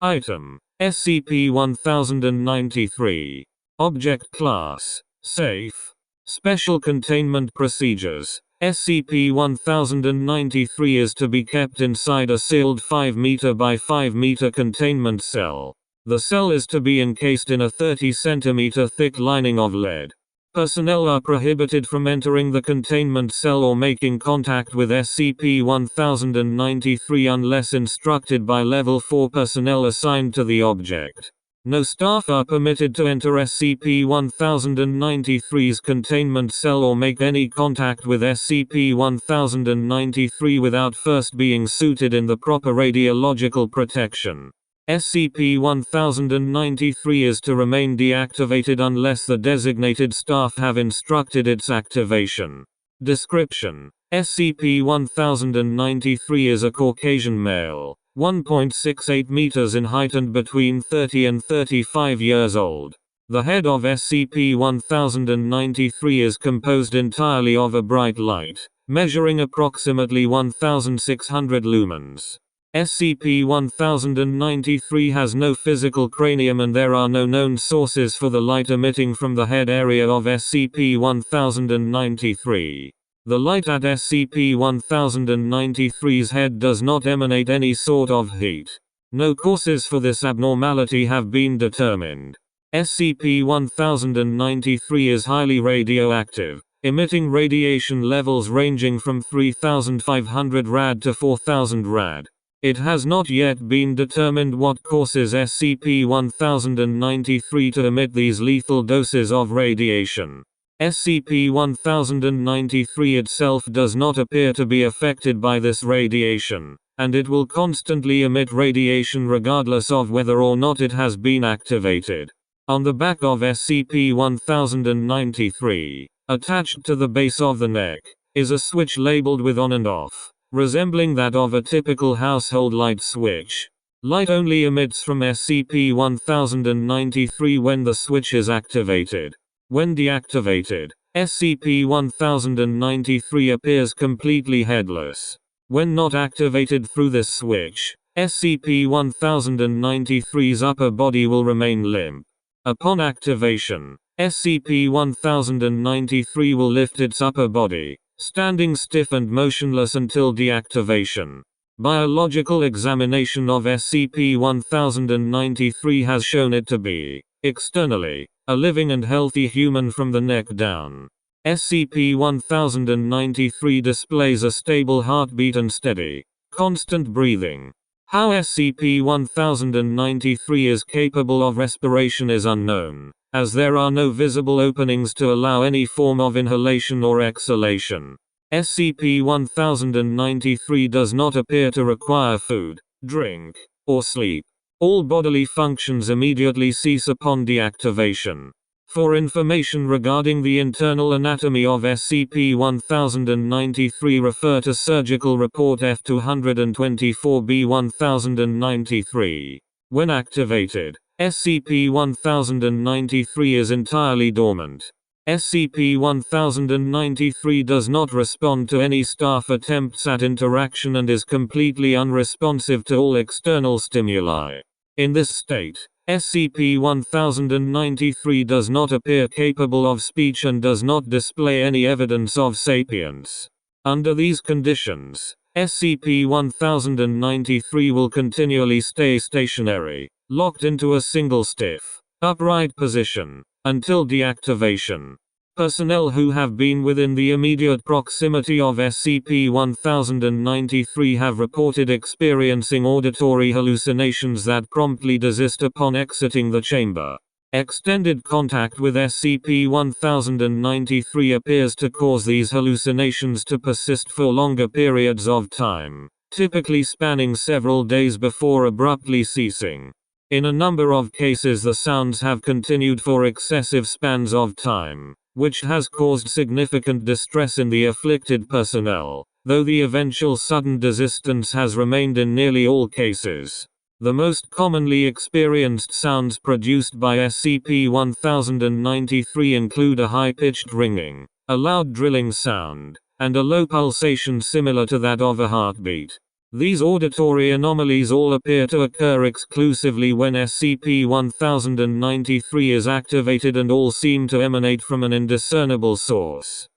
Item: SCP-1093. Object Class: Safe. Special Containment Procedures: SCP-1093 is to be kept inside a sealed 5 m by 5 m containment cell. The cell is to be encased in a 30 cm thick lining of lead. Personnel are prohibited from entering the containment cell or making contact with SCP-1093 unless instructed by Level 4 personnel assigned to the object. No staff are permitted to enter SCP-1093's containment cell or make any contact with SCP-1093 without first being suited in the proper radiological protection. SCP-1093 is to remain deactivated unless the designated staff have instructed its activation. Description: SCP-1093 is a Caucasian male, 1.68 meters in height and between 30 and 35 years old. The head of SCP-1093 is composed entirely of a bright light, measuring approximately 1600 lumens. SCP-1093 has no physical cranium and there are no known sources for the light emitting from the head area of SCP-1093. The light at SCP-1093's head does not emanate any sort of heat. No causes for this abnormality have been determined. SCP-1093 is highly radioactive, emitting radiation levels ranging from 3,500 rad to 4,000 rad. It has not yet been determined what causes SCP-1093 to emit these lethal doses of radiation. SCP-1093 itself does not appear to be affected by this radiation, and it will constantly emit radiation regardless of whether or not it has been activated. On the back of SCP-1093, attached to the base of the neck, is a switch labeled with on and off, resembling that of a typical household light switch. Light only emits from SCP-1093 when the switch is activated. When deactivated, SCP-1093 appears completely headless. When not activated through this switch, SCP-1093's upper body will remain limp. Upon activation, SCP-1093 will lift its upper body, standing stiff and motionless until deactivation. Biological examination of SCP-1093 has shown it to be, externally, a living and healthy human from the neck down. SCP-1093 displays a stable heartbeat and steady, constant breathing. How SCP-1093 is capable of respiration is unknown, as there are no visible openings to allow any form of inhalation or exhalation. SCP-1093 does not appear to require food, drink, or sleep. All bodily functions immediately cease upon deactivation. For information regarding the internal anatomy of SCP-1093, refer to Surgical Report F224B-1093. When activated, SCP-1093 is entirely dormant. SCP-1093 does not respond to any staff attempts at interaction and is completely unresponsive to all external stimuli. In this state, SCP-1093 does not appear capable of speech and does not display any evidence of sapience. Under these conditions, SCP-1093 will continually stay stationary, locked into a single stiff, upright position, until deactivation. Personnel who have been within the immediate proximity of SCP-1093 have reported experiencing auditory hallucinations that promptly desist upon exiting the chamber. Extended contact with SCP-1093 appears to cause these hallucinations to persist for longer periods of time, typically spanning several days before abruptly ceasing. In a number of cases, the sounds have continued for excessive spans of time, which has caused significant distress in the afflicted personnel, though the eventual sudden desistance has remained in nearly all cases. The most commonly experienced sounds produced by SCP-1093 include a high-pitched ringing, a loud drilling sound, and a low pulsation similar to that of a heartbeat. These auditory anomalies all appear to occur exclusively when SCP-1093 is activated and all seem to emanate from an indiscernible source.